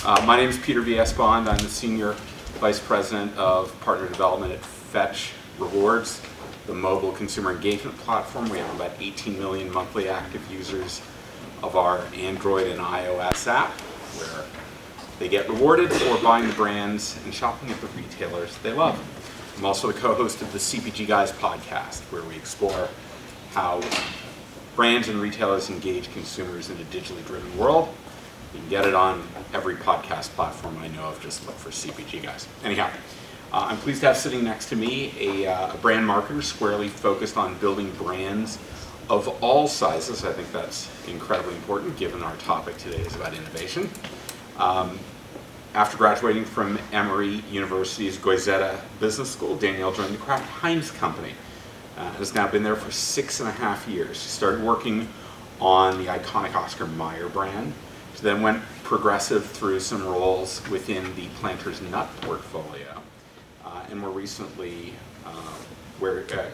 My name is Peter V. S. Bond. I'm the Senior Vice President of Partner Development at Fetch Rewards, the mobile consumer engagement platform. We have about 18 million monthly active users of our Android and iOS app, where they get rewarded for buying the brands and shopping at the retailers they love. I'm also the co-host of the CPG Guys podcast, where we explore how brands and retailers engage consumers in a digitally driven world. You can get it on every podcast platform I know of. Just look for CPG Guys. Anyhow, I'm pleased to have sitting next to me a brand marketer squarely focused on building brands of all sizes. I think that's incredibly important given our topic today is about innovation. After graduating from Emory University's Goizueta Business School, Danielle joined the Kraft Heinz company and has now been there for 6.5 years. She started working on the iconic Oscar Mayer brand. She then went progressive through some roles within the Planters Nut portfolio. And more recently,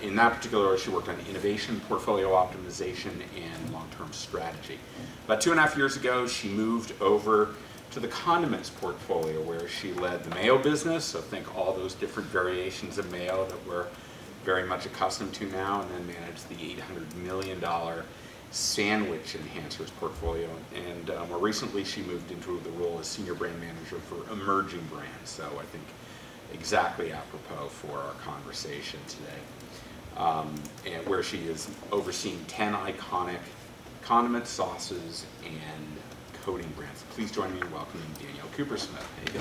in that particular role, she worked on innovation, portfolio optimization, and long-term strategy. About 2.5 years ago, she moved over to the condiments portfolio, where she led the mayo business, so think all those different variations of mayo that we're very much accustomed to now, and then managed the $800 million sandwich enhancers portfolio. And more recently, she moved into the role as senior brand manager for emerging brands, so I think exactly apropos for our conversation today, and where she is overseeing 10 iconic condiment, sauces, and coating brands. Please join me in welcoming Danielle Coopersmith. How you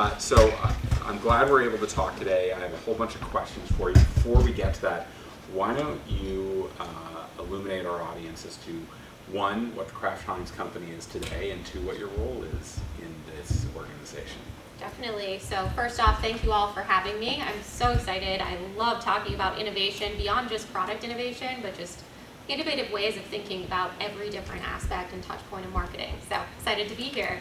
doing? So I'm glad we're able to talk today. I have a whole bunch of questions for you. Before we get to that, why don't you illuminate our audience as to, one, what the Kraft Heinz company is today, and two, what your role is in this organization. Definitely. So first off, thank you all for having me. I'm so excited. I love talking about innovation beyond just product innovation, but just innovative ways of thinking about every different aspect and touch point of marketing. So excited to be here.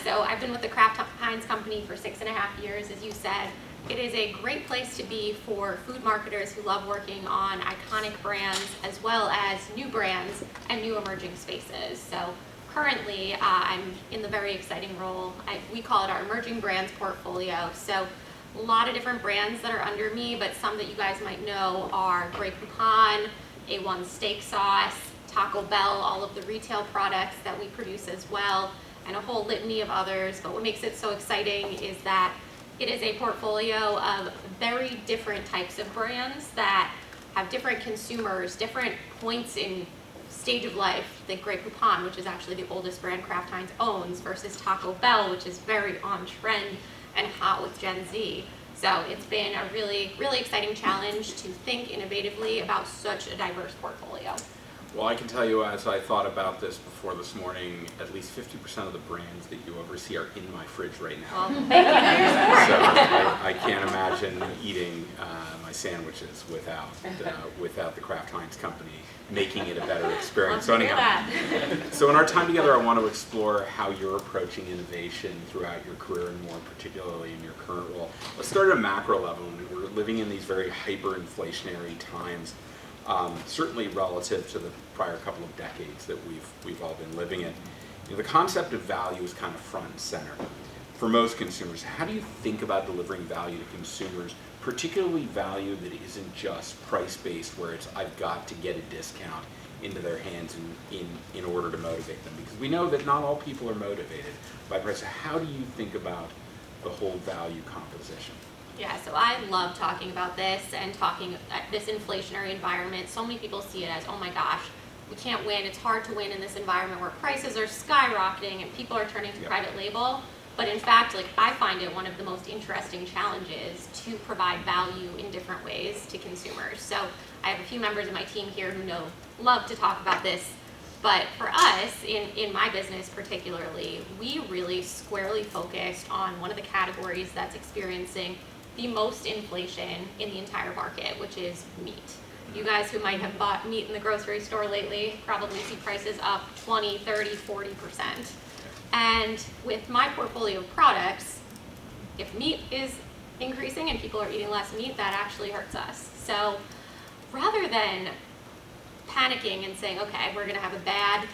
So I've been with the Kraft Heinz company for 6.5 years, as you said. It is a great place to be for food marketers who love working on iconic brands as well as new brands and new emerging spaces. So currently, I'm in the very exciting role. We call it our emerging brands portfolio. So a lot of different brands that are under me, but some that you guys might know are Grey Poupon, A1 steak sauce, Taco Bell, all of the retail products that we produce as well, and a whole litany of others. But what makes it so exciting is that it is a portfolio of very different types of brands that have different consumers, different points in stage of life. Think Grey Poupon, which is actually the oldest brand Kraft Heinz owns, versus Taco Bell, which is very on trend and hot with Gen Z. So it's been a really, really exciting challenge to think innovatively about such a diverse portfolio. Well, I can tell you, as I thought about this before this morning, at least 50% of the brands that you oversee are in my fridge right now. Well, thank you for your support. So I can't imagine eating my sandwiches without the Kraft Heinz company making it a better experience. So anyhow, so in our time together, I want to explore how you're approaching innovation throughout your career, and more particularly in your current role. Let's start at a macro level. We're living in these very hyperinflationary times. Certainly relative to the prior couple of decades that we've all been living in. The concept of value is kind of front and center for most consumers. How do you think about delivering value to consumers, particularly value that isn't just price-based, where it's I've got to get a discount into their hands in order to motivate them? Because we know that not all people are motivated by price. So how do you think about the whole value composition? Yeah, so I love talking about this and talking this inflationary environment. So many people see it as, oh my gosh, we can't win. It's hard to win in this environment where prices are skyrocketing and people are turning to private label. But in fact, I find it one of the most interesting challenges to provide value in different ways to consumers. So I have a few members of my team here who love to talk about this. But for us, in my business particularly, we really squarely focused on one of the categories that's experiencing the most inflation in the entire market, which is meat. You guys who might have bought meat in the grocery store lately probably see prices up 20, 30, 40%. And with my portfolio of products, if meat is increasing and people are eating less meat, that actually hurts us. So rather than panicking and saying, okay, we're going to have a bad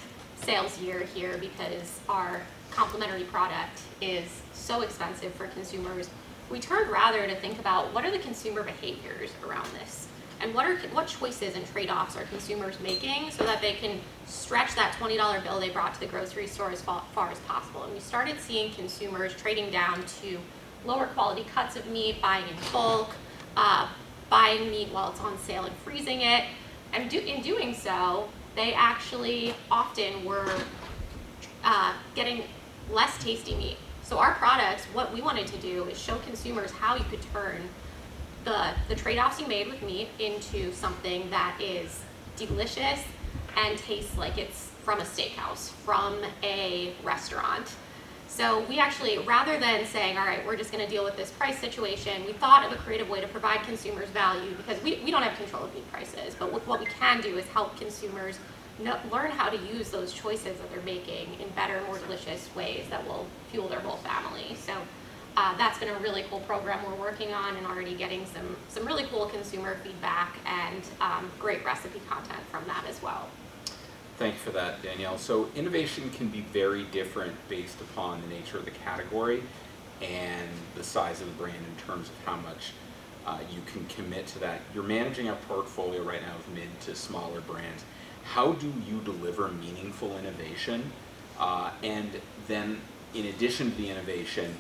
sales year here because our complementary product is so expensive for consumers, we turned rather to think about what are the consumer behaviors around this, and what choices and trade-offs are consumers making so that they can stretch that $20 bill they brought to the grocery store as far as possible. And we started seeing consumers trading down to lower quality cuts of meat, buying in bulk, buying meat while it's on sale and freezing it. And in doing so, they actually often were getting less tasty meat. So our products, what we wanted to do is show consumers how you could turn the trade-offs you made with meat into something that is delicious and tastes like it's from a steakhouse, from a restaurant. So we actually, rather than saying, all right, we're just going to deal with this price situation, we thought of a creative way to provide consumers value, because we don't have control of meat prices, but what we can do is help consumers learn how to use those choices that they're making in better, more delicious ways that will fuel their whole family. So that's been a really cool program we're working on, and already getting some really cool consumer feedback and great recipe content from that as well. Thank you for that, Danielle. So innovation can be very different based upon the nature of the category and the size of the brand in terms of how much you can commit to that. You're managing a portfolio right now of mid to smaller brands. How do you deliver meaningful innovation? And then, in addition to the innovation,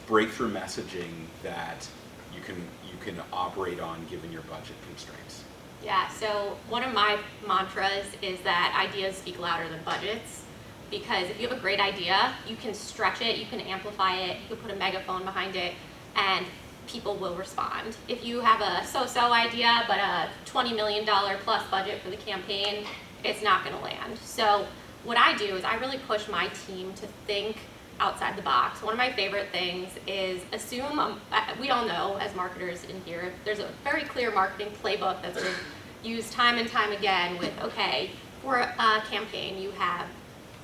breakthrough messaging that you can operate on given your budget constraints? Yeah, so one of my mantras is that ideas speak louder than budgets, because if you have a great idea, you can stretch it, you can amplify it, you can put a megaphone behind it, and people will respond. If you have a so-so idea, but a $20 million plus budget for the campaign, it's not gonna land. So what I do is I really push my team to think outside the box. One of my favorite things is assume, we all know as marketers in here, there's a very clear marketing playbook that's been used time and time again with, okay, for a campaign you have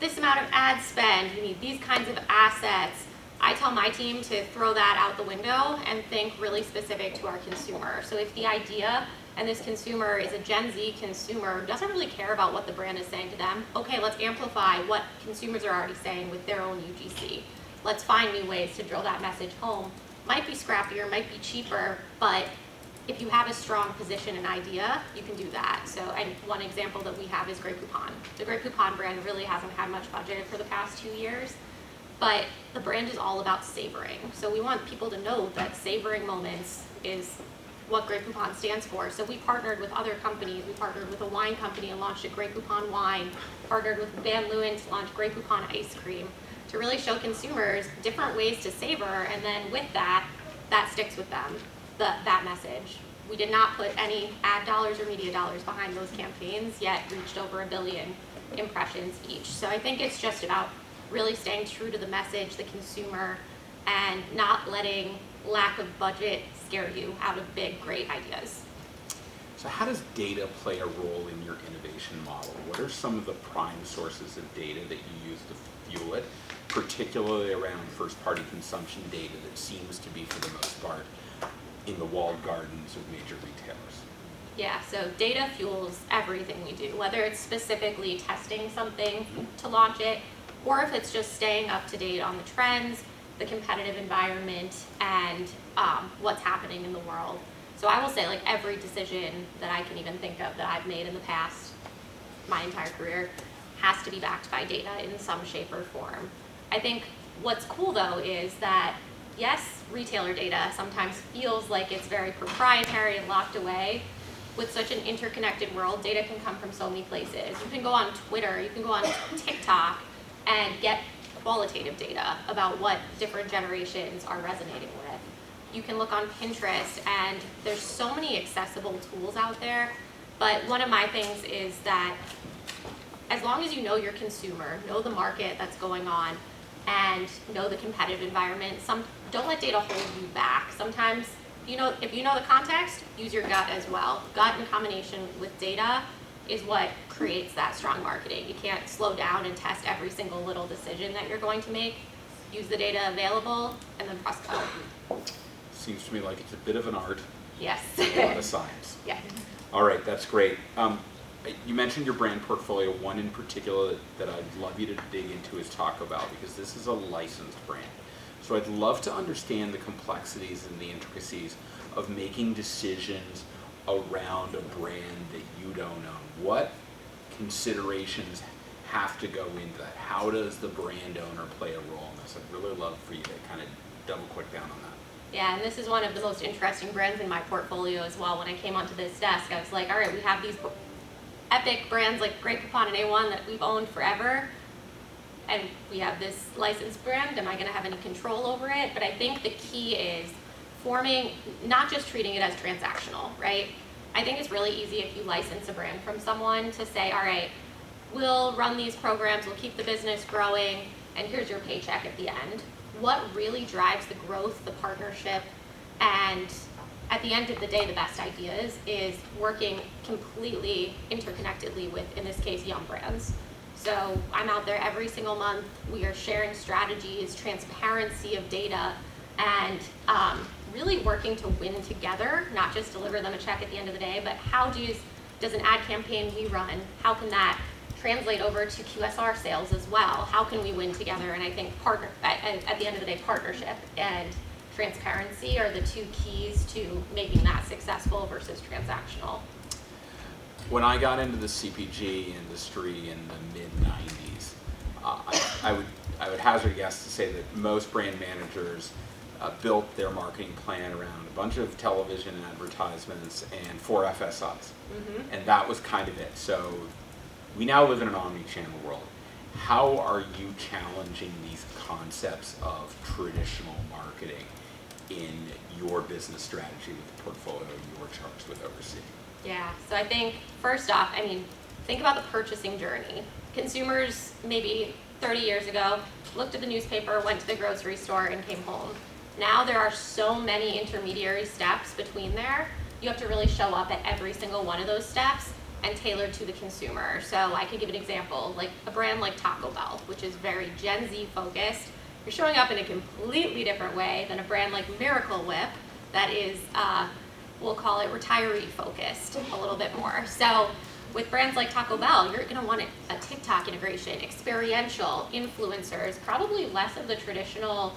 this amount of ad spend, you need these kinds of assets. I tell my team to throw that out the window and think really specific to our consumer. So if the idea and this consumer is a Gen Z consumer who doesn't really care about what the brand is saying to them, okay, let's amplify what consumers are already saying with their own UGC. Let's find new ways to drill that message home. Might be scrappier, might be cheaper, but if you have a strong position and idea, you can do that. So, and one example that we have is Grey Poupon. The Grey Poupon brand really hasn't had much budget for the past 2 years, but the brand is all about savoring. So we want people to know that savoring moments is what Grey Poupon stands for. So we partnered with other companies. We partnered with a wine company and launched a Grey Poupon wine, partnered with Van Leeuwen to launch Grey Poupon ice cream, to really show consumers different ways to savor, and then with that sticks with them, that message. We did not put any ad dollars or media dollars behind those campaigns, yet reached over 1 billion impressions each. So I think it's just about really staying true to the message, the consumer, and not letting lack of budget scare you out of big, great ideas. So how does data play a role in your innovation model? What are some of the prime sources of data that you use to fuel it, particularly around first-party consumption data that seems to be, for the most part, in the walled gardens of major retailers? Yeah, so data fuels everything we do, whether it's specifically testing something to launch it, or if it's just staying up to date on the trends, the competitive environment, and what's happening in the world. So I will say, like, every decision that I can even think of that I've made in the past, my entire career, has to be backed by data in some shape or form. I think what's cool though is that, yes, retailer data sometimes feels like it's very proprietary and locked away. With such an interconnected world, data can come from so many places. You can go on Twitter, you can go on TikTok, and get qualitative data about what different generations are resonating with. You can look on Pinterest, and there's so many accessible tools out there, but one of my things is that as long as you know your consumer, know the market that's going on, and know the competitive environment, don't let data hold you back. Sometimes, if you know the context, use your gut as well. Gut in combination with data is what creates that strong marketing. You can't slow down and test every single little decision that you're going to make. Use the data available and then press go. Seems to me like it's a bit of an art. Yes. A lot of science. Yeah. All right, that's great. You mentioned your brand portfolio. One in particular that I'd love you to dig into is Taco Bell, because this is a licensed brand. So I'd love to understand the complexities and the intricacies of making decisions around a brand that you don't own. What considerations have to go into that? How does the brand owner play a role in this? I'd really love for you to kind of double click down on that. Yeah, and this is one of the most interesting brands in my portfolio as well. When I came onto this desk, I was like, all right, we have these epic brands like Grey Poupon and A1 that we've owned forever, and we have this licensed brand. Am I going to have any control over it? But I think the key is forming, not just treating it as transactional, right? I think it's really easy if you license a brand from someone to say, all right, we'll run these programs, we'll keep the business growing, and here's your paycheck at the end. What really drives the growth, the partnership, and at the end of the day, the best ideas is working completely interconnectedly with, in this case, Yum Brands. So I'm out there every single month. We are sharing strategies, transparency of data, and really working to win together, not just deliver them a check at the end of the day, but how does an ad campaign we run, how can that translate over to QSR sales as well? How can we win together? And I think at the end of the day, partnership and transparency are the two keys to making that successful versus transactional. When I got into the CPG industry in the mid-90s, I would hazard a guess to say that most brand managers built their marketing plan around a bunch of television advertisements and 4 FSIs. Mm-hmm. And that was kind of it. So we now live in an omni-channel world. How are you challenging these concepts of traditional marketing in your business strategy with the portfolio you're charged with overseeing? Yeah, so I think first off, think about the purchasing journey. Consumers maybe 30 years ago looked at the newspaper, went to the grocery store, and came home. Now there are so many intermediary steps between there. You have to really show up at every single one of those steps and tailored to the consumer. So I could give an example, like a brand like Taco Bell, which is very Gen Z focused. You're showing up in a completely different way than a brand like Miracle Whip that is, we'll call it retiree focused a little bit more. So with brands like Taco Bell, you're gonna want a TikTok integration, experiential, influencers, probably less of the traditional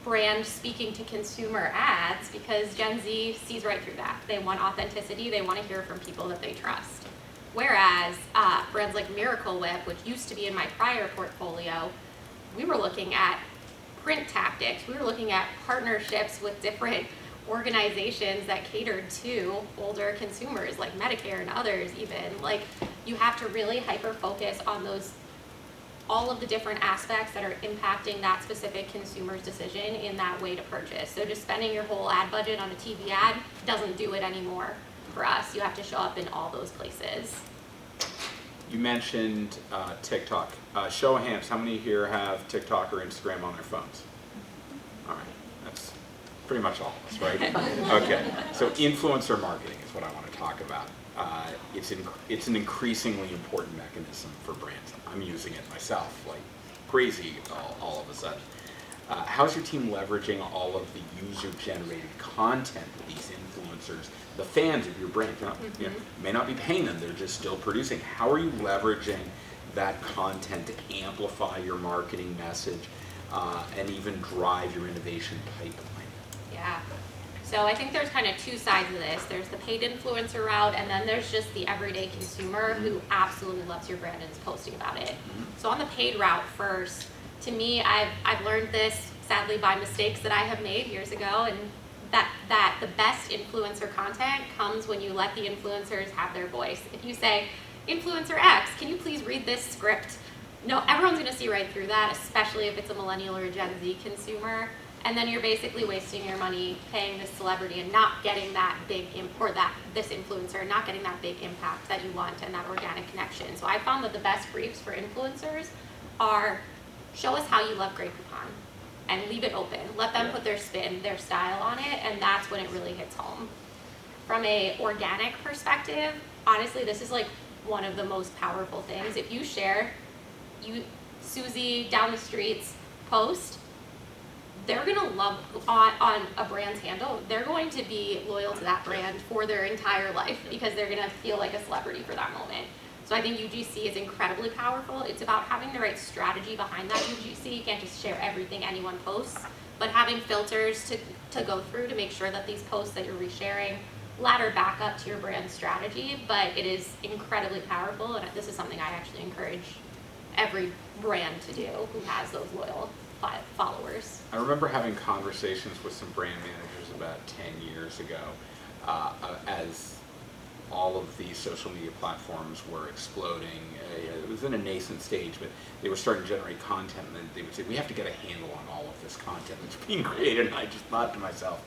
brand speaking to consumer ads, because Gen Z sees right through that. They want authenticity, they want to hear from people that they trust. Whereas brands like Miracle Whip, which used to be in my prior portfolio, we were looking at print tactics, we were looking at partnerships with different organizations that catered to older consumers like Medicare and others even. Like, you have to really hyper focus on all of the different aspects that are impacting that specific consumer's decision in that way to purchase. So just spending your whole ad budget on a TV ad doesn't do it anymore for us. You have to show up in all those places. You mentioned TikTok. Show of hands, how many here have TikTok or Instagram on their phones? All right, that's pretty much all of us, right? Okay, so influencer marketing is what I want to talk about. It's an increasingly important mechanism for brands. I'm using it myself like crazy all of a sudden. How's your team leveraging all of the user-generated content that these influencers, the fans of your brand, you may not be paying them, they're just still producing. How are you leveraging that content to amplify your marketing message and even drive your innovation pipeline? Yeah. So I think there's kind of two sides of this. There's the paid influencer route, and then there's just the everyday consumer who absolutely loves your brand and is posting about it. So on the paid route first, to me, I've learned this sadly by mistakes that I have made years ago, and that the best influencer content comes when you let the influencers have their voice. If you say, influencer X, can you please read this script? No, everyone's going to see right through that, especially if it's a millennial or a Gen Z consumer. And then you're basically wasting your money paying this celebrity and not getting that big, this influencer, not getting that big impact that you want and that organic connection. So I found that the best briefs for influencers are, show us how you love Grey Poupon and leave it open. Let them put their spin, their style on it, and that's when it really hits home. From a organic perspective, honestly, this is like one of the most powerful things. If you share Susie down the street's post, they're gonna love on a brand's handle, they're going to be loyal to that brand for their entire life because they're gonna feel like a celebrity for that moment. So I think UGC is incredibly powerful. It's about having the right strategy behind that UGC. You can't just share everything anyone posts, but having filters to go through to make sure that these posts that you're resharing ladder back up to your brand strategy. But it is incredibly powerful, and this is something I actually encourage every brand to do who has those loyal followers. I remember having conversations with some brand managers about 10 years ago as all of these social media platforms were exploding. It was in a nascent stage, but they were starting to generate content, and then they would say, we have to get a handle on all of this content that's being created. And I just thought to myself,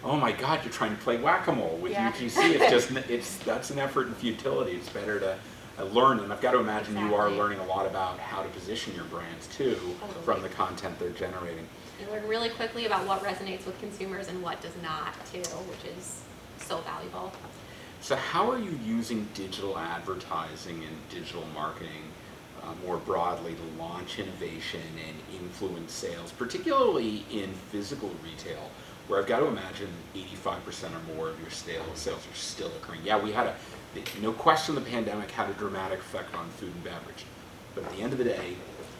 oh my God, you're trying to play whack-a-mole with UGC. That's an effort and futility. It's better to learn, and I've got to imagine you are learning a lot about how to position your brands too from the content they're generating. You learn really quickly about what resonates with consumers and what does not too, which is so valuable. So how are you using digital advertising and digital marketing more broadly to launch innovation and influence sales, particularly in physical retail, where I've got to imagine 85% or more of your sales are still occurring? Yeah, we had no question the pandemic had a dramatic effect on food and beverage, but at the end of the day,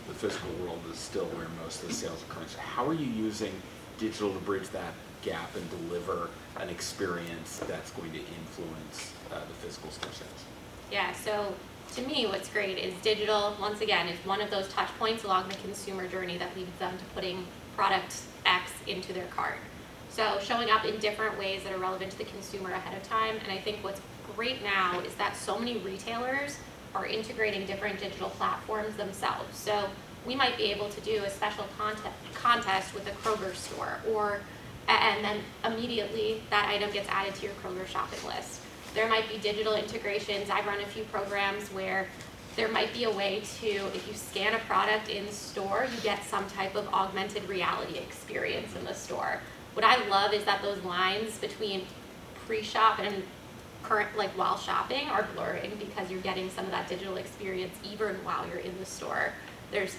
the physical world is still where most of the sales are occurring. So how are you using digital to bridge that gap and deliver an experience that's going to influence the physical store sales? Yeah, so to me what's great is digital, once again, is one of those touch points along the consumer journey that leads them to putting product X into their cart. So showing up in different ways that are relevant to the consumer ahead of time. And I think what's great now is that so many retailers are integrating different digital platforms themselves. So we might be able to do a special contest with a Kroger store, and then immediately that item gets added to your Kroger shopping list. There might be digital integrations. I've run a few programs where there might be a way to, if you scan a product in store, you get some type of augmented reality experience in the store. What I love is that those lines between pre-shop and current, like while shopping, are blurring because you're getting some of that digital experience even while you're in the store. There's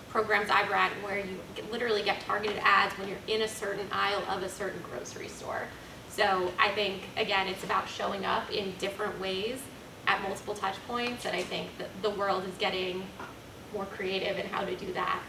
programs I've run where you literally get targeted ads when you're in a certain aisle of a certain grocery store. So I think, again, it's about showing up in different ways at multiple touch points, and I think that the world is getting more creative in how to do that,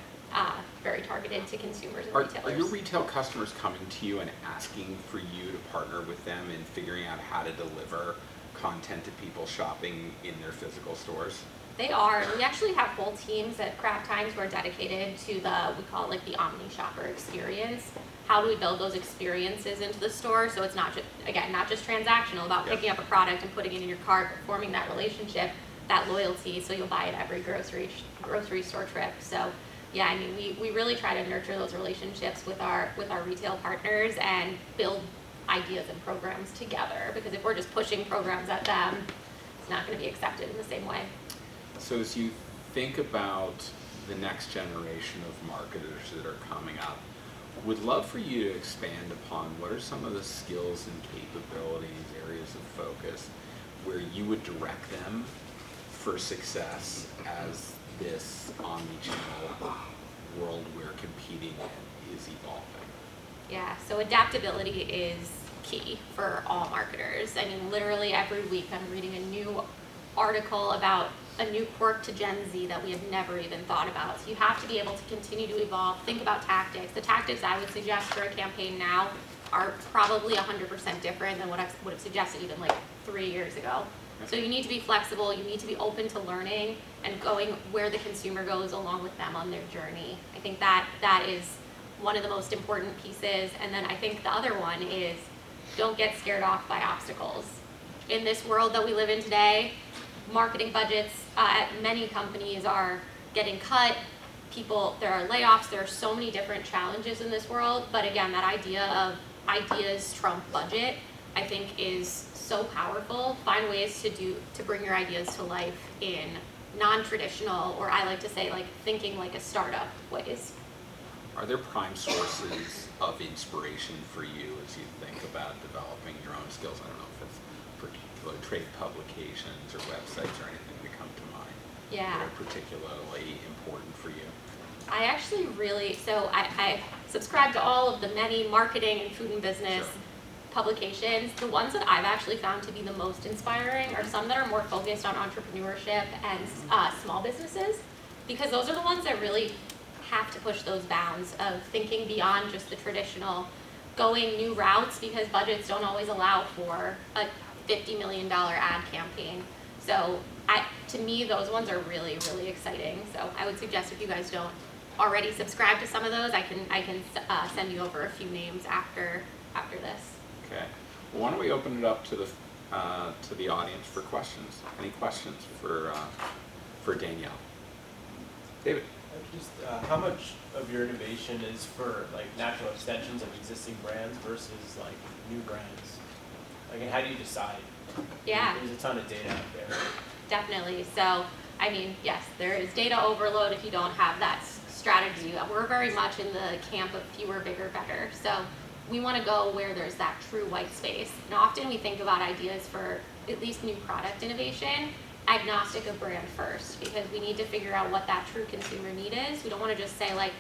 very targeted to consumers and retailers. Are your retail customers coming to you and asking for you to partner with them in figuring out how to deliver content to people shopping in their physical stores? They are. We actually have whole teams at Kraft Heinz who are dedicated to we call it like the omni shopper experience. How do we build those experiences into the store so it's not just transactional about picking up a product and putting it in your cart, but forming that relationship, that loyalty, so you'll buy it every grocery store trip. So yeah, I mean, we really try to nurture those relationships with our retail partners and build ideas and programs together, because if we're just pushing programs at them, it's not going to be accepted in the same way. So as you think about the next generation of marketers that are coming up, would love for you to expand upon what are some of the skills and capabilities, areas of focus, where you would direct them for success as this omnichannel world we're competing in is evolving? Yeah, so adaptability is key for all marketers. I mean, literally every week I'm reading a new article about a new quirk to Gen Z that we have never even thought about. So you have to be able to continue to evolve, think about tactics. The tactics I would suggest for a campaign now are probably 100% different than what I would have suggested even like 3 years ago. So you need to be flexible, you need to be open to learning and going where the consumer goes along with them on their journey. I think that is one of the most important pieces. And then I think the other one is don't get scared off by obstacles. In this world that we live in today, marketing budgets at many companies are getting cut. There are layoffs, there are so many different challenges in this world. But again, that idea of ideas trump budget, I think is so powerful. Find ways to bring your ideas to life in non-traditional, or I like to say like thinking like a startup ways. Are there prime sources of inspiration for you as you think about developing your own skills? I don't know if it's particular trade publications or websites or anything that come to mind that are particularly important for you. I actually I subscribe to all of the many marketing and food and business publications, the ones that I've actually found to be the most inspiring are some that are more focused on entrepreneurship and small businesses, because those are the ones that really have to push those bounds of thinking beyond just the traditional going new routes, because budgets don't always allow for a $50 million ad campaign. So to me, those ones are really, really exciting. So I would suggest, if you guys don't already subscribe to some of those, I can send you over a few names after this. Okay. Well, why don't we open it up to the audience for questions? Any questions for Danielle? David. Just how much of your innovation is for like natural extensions of existing brands versus like new brands? Like, and how do you decide? Yeah. There's a ton of data out there. Definitely. So, I mean, yes, there is data overload if you don't have that strategy. We're very much in the camp of fewer, bigger, better. So we want to go where there's that true white space. And often we think about ideas for at least new product innovation agnostic of brand first, because we need to figure out what that true consumer need is. We don't want to just say like,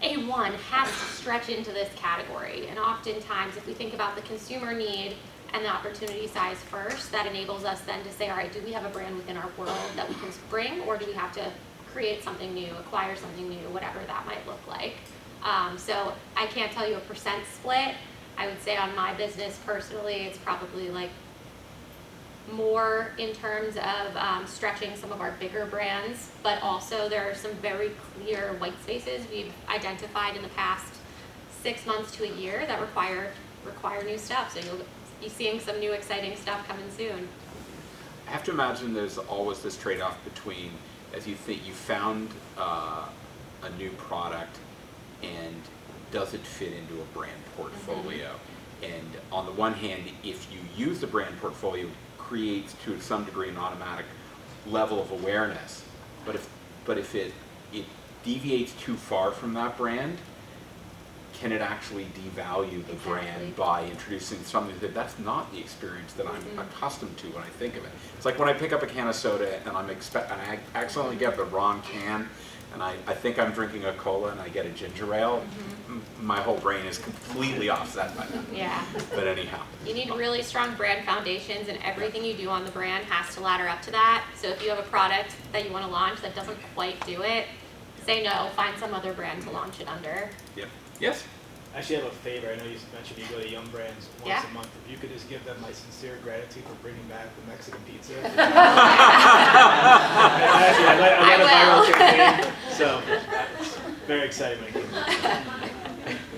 A1 has to stretch into this category. And oftentimes, if we think about the consumer need and the opportunity size first, that enables us then to say, all right, do we have a brand within our world that we can bring, or do we have to create something new, acquire something new, whatever that might look like. So I can't tell you a percent split. I would say on my business personally, it's probably like more in terms of stretching some of our bigger brands, but also there are some very clear white spaces we've identified in the past 6 months to a year that require new stuff. So you'll be seeing some new exciting stuff coming soon. I have to imagine there's always this trade-off between, as you think you found a new product and does it fit into a brand portfolio? Mm-hmm. And on the one hand, if you use the brand portfolio, creates to some degree an automatic level of awareness. But if it deviates too far from that brand, can it actually devalue the brand by introducing something that's not the experience that I'm accustomed to when I think of it? It's like when I pick up a can of soda and I accidentally get the wrong can, and I think I'm drinking a cola and I get a ginger ale, my whole brain is completely offset by that. Yeah. But anyhow. You need really strong brand foundations, and everything you do on the brand has to ladder up to that. So if you have a product that you want to launch that doesn't quite do it, say no, find some other brand to launch it under. Yep. Yes? I actually have a favor. I know you mentioned you go to Young Brands once a month. If you could just give them my sincere gratitude for bringing back the Mexican pizza. Actually, I led a viral campaign, so it's very exciting when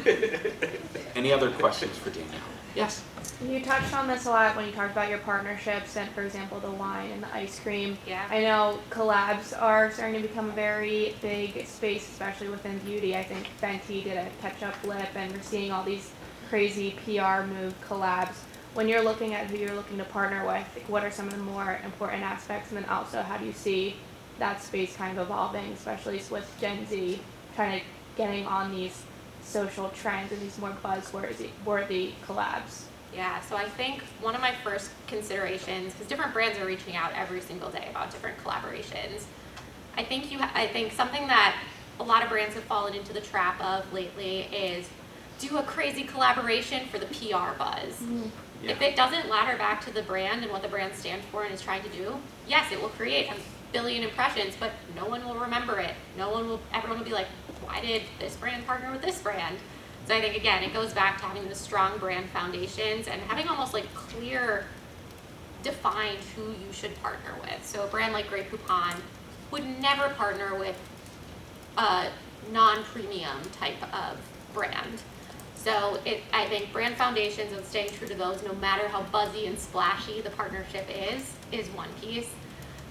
it came out. Any other questions for Danielle? Yes. You touched on this a lot when you talked about your partnerships and, for example, the wine and the ice cream. Yeah. I know collabs are starting to become a very big space, especially within beauty. I think Fenty did a ketchup lip, and we're seeing all these crazy PR move collabs. When you're looking at who you're looking to partner with, what are some of the more important aspects, and then also how do you see that space kind of evolving, especially with Gen Z kind of getting on these social trends and these more buzzworthy collabs? Yeah, so I think one of my first considerations, because different brands are reaching out every single day about different collaborations, I think something that a lot of brands have fallen into the trap of lately is do a crazy collaboration for the PR buzz. Mm-hmm. Yeah. If it doesn't ladder back to the brand and what the brand stands for and is trying to do, yes, it will create a billion impressions, but no one will remember it. Everyone will be like, why did this brand partner with this brand? So I think, again, it goes back to having the strong brand foundations and having almost like clear, defined who you should partner with. So a brand like Grey Poupon would never partner with a non-premium type of brand. So I think brand foundations and staying true to those, no matter how buzzy and splashy the partnership is one piece.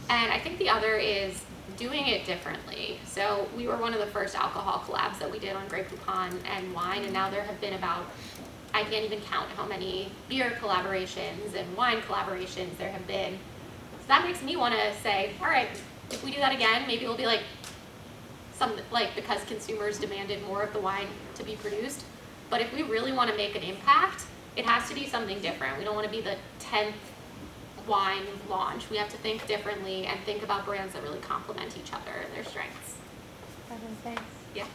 And I think the other is doing it differently. So we were one of the first alcohol collabs that we did on Grey Poupon and wine, and now there have been about, I can't even count how many beer collaborations and wine collaborations there have been. So that makes me want to say, all right, if we do that again, maybe it'll be because consumers demanded more of the wine to be produced. But if we really want to make an impact, it has to be something different. We don't want to be the 10th wine launch. We have to think differently and think about brands that really complement each other and their strengths. Thanks. Yeah.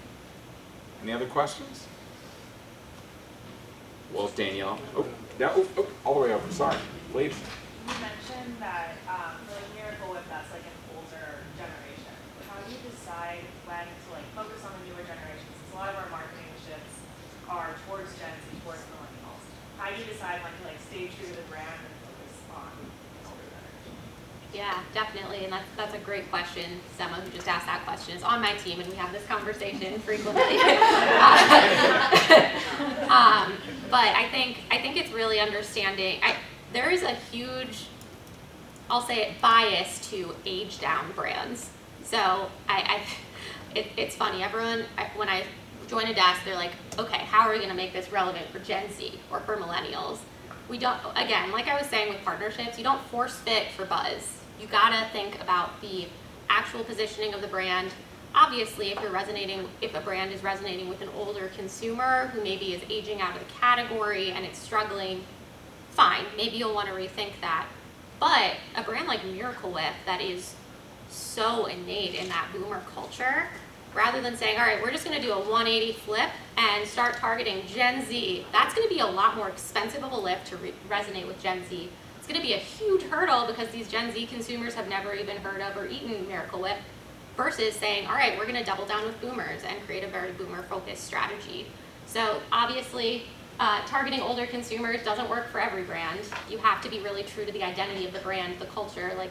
Any other questions? Well, if Danielle, all the way over, sorry, please. You mentioned that for like Miracle Whip, that's like an older generation. How do you decide when to like focus on the newer generations? Because a lot of our marketing shifts are towards Gen Z, towards millennials. How do you decide when to like stay true to the brand and focus on the older generation? Yeah, definitely, and that's a great question. Sema, who just asked that question, is on my team, and we have this conversation frequently. But I think it's really understanding. There is a huge, I'll say it, bias to age down brands. So it's funny. Everyone, when I join a desk, they're like, okay, how are we going to make this relevant for Gen Z or for millennials? We don't, again, like I was saying with partnerships, you don't force fit for buzz. You gotta think about the actual positioning of the brand. Obviously, if a brand is resonating with an older consumer who maybe is aging out of the category and it's struggling, fine, maybe you'll want to rethink that. But a brand like Miracle Whip that is so innate in that boomer culture, rather than saying, all right, we're just going to do a 180 flip and start targeting Gen Z, that's going to be a lot more expensive of a lift to resonate with Gen Z. It's going to be a huge hurdle because these Gen Z consumers have never even heard of or eaten Miracle Whip, versus saying, all right, we're going to double down with boomers and create a very boomer-focused strategy. So obviously, targeting older consumers doesn't work for every brand. You have to be really true to the identity of the brand, the culture. Like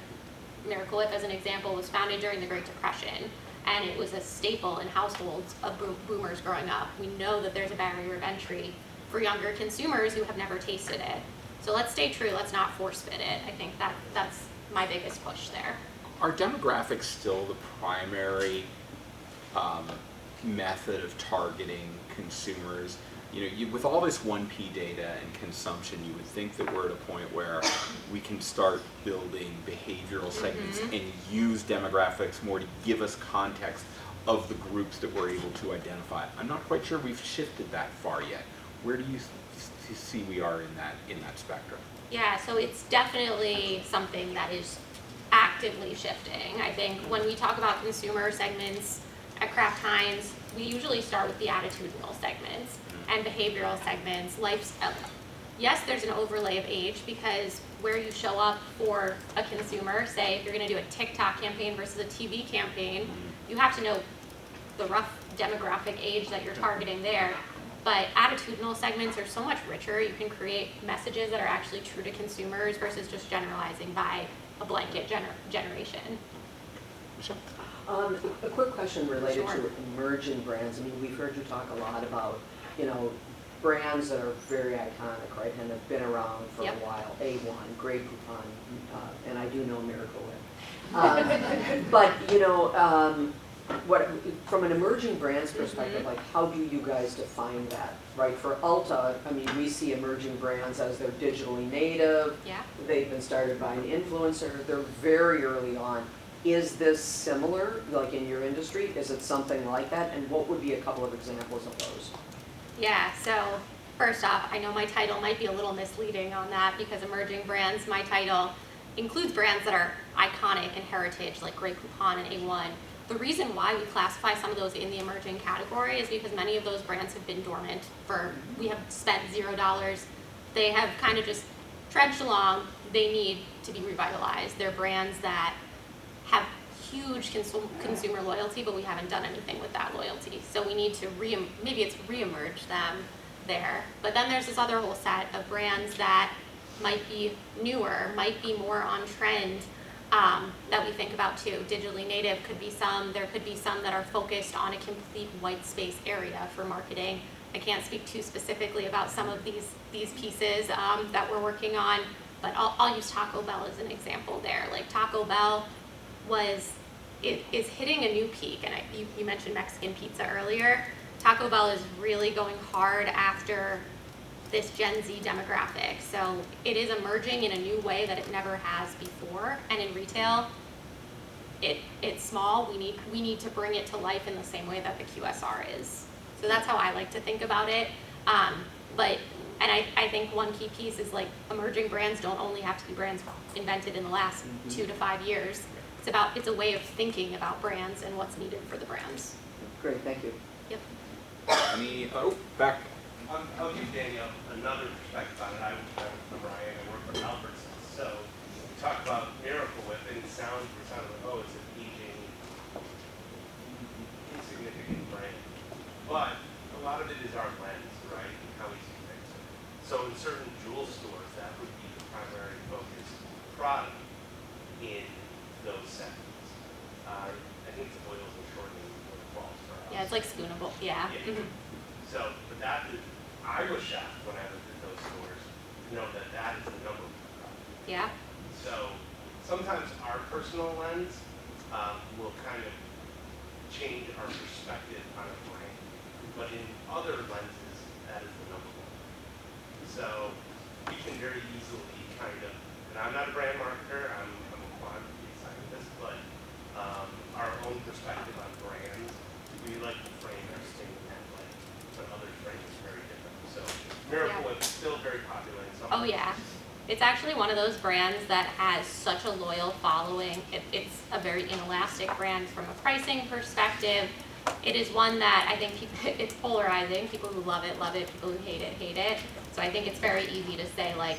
Miracle Whip, as an example, was founded during the Great Depression, and it was a staple in households of boomers growing up. We know that there's a barrier of entry for younger consumers who have never tasted it. So let's stay true, let's not force fit it. I think that's my biggest push there. Are demographics still the primary method of targeting consumers? With all this 1P data and consumption, you would think that we're at a point where we can start building behavioral segments and use demographics more to give us context of the groups that we're able to identify. I'm not quite sure we've shifted that far yet. Where do you see we are in that spectrum? Yeah, so it's definitely something that is actively shifting. I think when we talk about consumer segments at Kraft Heinz, we usually start with the attitudinal segments and behavioral segments. Yes, there's an overlay of age because where you show up for a consumer, say if you're going to do a TikTok campaign versus a TV campaign, you have to know the rough demographic age that you're targeting there. But attitudinal segments are so much richer. You can create messages that are actually true to consumers versus just generalizing by a blanket generation. Michelle? A quick question related Sure. to emerging brands. I mean, we've heard you talk a lot about, brands that are very iconic, right, and have been around for Yep. a while. A1, Grey Poupon, and I do know Miracle Whip. But, from an emerging brands perspective, like how do you guys define that, right? For Ulta, I mean, we see emerging brands as they're digitally native. Yeah. They've been started by an influencer. They're very early on. Is this similar, like in your industry? Is it something like that? And what would be a couple of examples of those? Yeah, so first off, I know my title might be a little misleading on that because emerging brands, my title includes brands that are iconic and heritage like Grey Poupon and A1. The reason why we classify some of those in the emerging category is because many of those brands have been dormant we have spent $0. They have kind of just trudged along. They need to be revitalized. They're brands that have huge consumer loyalty, but we haven't done anything with that loyalty. So we need to maybe it's reemerge them there. But then there's this other whole set of brands that might be newer, might be more on trend, that we think about too. Digitally native could be some. There could be some that are focused on a complete white space area for marketing. I can't speak too specifically about some of these pieces that we're working on, but I'll use Taco Bell as an example there. Like Taco Bell is hitting a new peak, and you mentioned Mexican pizza earlier. Taco Bell is really going hard after this Gen Z demographic, so it is emerging in a new way that it never has before. And in retail, it's small. We need to bring it to life in the same way that the QSR is. So that's how I like to think about it. I think one key piece is like emerging brands don't only have to be brands invented in the last 2 to 5 years. It's a way of thinking about brands and what's needed for the brands. Great, thank you. Yep. Back I'll give Danielle another perspective on it. I'm from Ryan, I work for Albertsons. So we talk about Miracle Whip, and we're sounding like, oh, it's an aging, insignificant brand. But a lot of it is our lens, right, and how we see things. So in certain jewel stores, that would be the primary focus product in those sectors. I think it's oils and shortening what it falls for us. Yeah, it's like spoonable. Yeah. Yeah. So, but that is, I was shocked when I looked at those stores to know that that is the number one product. Yeah. So sometimes our personal lens will kind of change our perspective on a brand, but in other lenses, that is the number one. So we can very easily kind of, and I'm not a brand marketer, I'm a quantity scientist, but our own perspective on brands, we like to frame everything in that way, but other frames very different. So Miracle Whip is still very popular in some. Oh yeah. It's actually one of those brands that has such a loyal following. It's a very inelastic brand from a pricing perspective. It is one that I think it's polarizing. People who love it, people who hate it, hate it. So I think it's very easy to say like,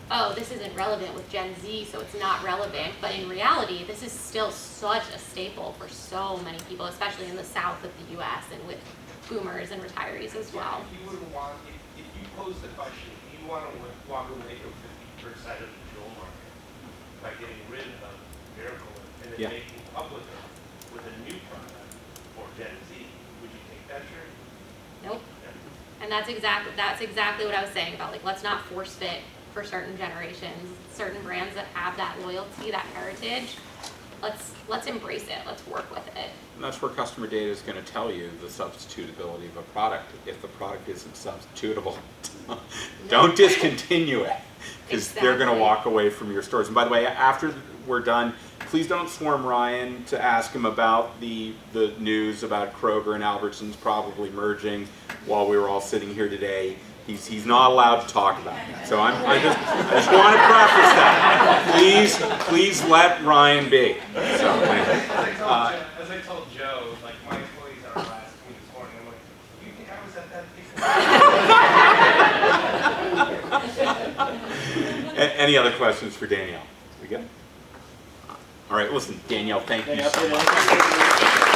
oh, this isn't relevant with Gen Z, so it's not relevant. But in reality, this is still such a staple for so many people, especially in the south of the US and with boomers and retirees as well. If you wouldn't want, if you pose the question, do you want to walk away from 50% of the jewel market by getting rid of Miracle Whip and then making public with a new product for Gen Z, would you take that shirt? Nope. And that's exactly what I was saying about like, let's not force fit for certain generations, certain brands that have that loyalty, that heritage. Let's embrace it. Let's work with it. And that's where customer data is going to tell you the substitutability of a product. If the product isn't substitutable, don't discontinue it, because they're going to walk away from your stores. And by the way, after we're done, please don't swarm Ryan to ask him about the news about Kroger and Albertsons probably merging while we were all sitting here today. He's not allowed to talk about that. So I just want to preface that. Please let Ryan be. So, as I told Joe, like my employees are asking me this morning, I'm like, do you think I was at that before? any other questions for Danielle? We good? All right, listen, Danielle, thank you so much.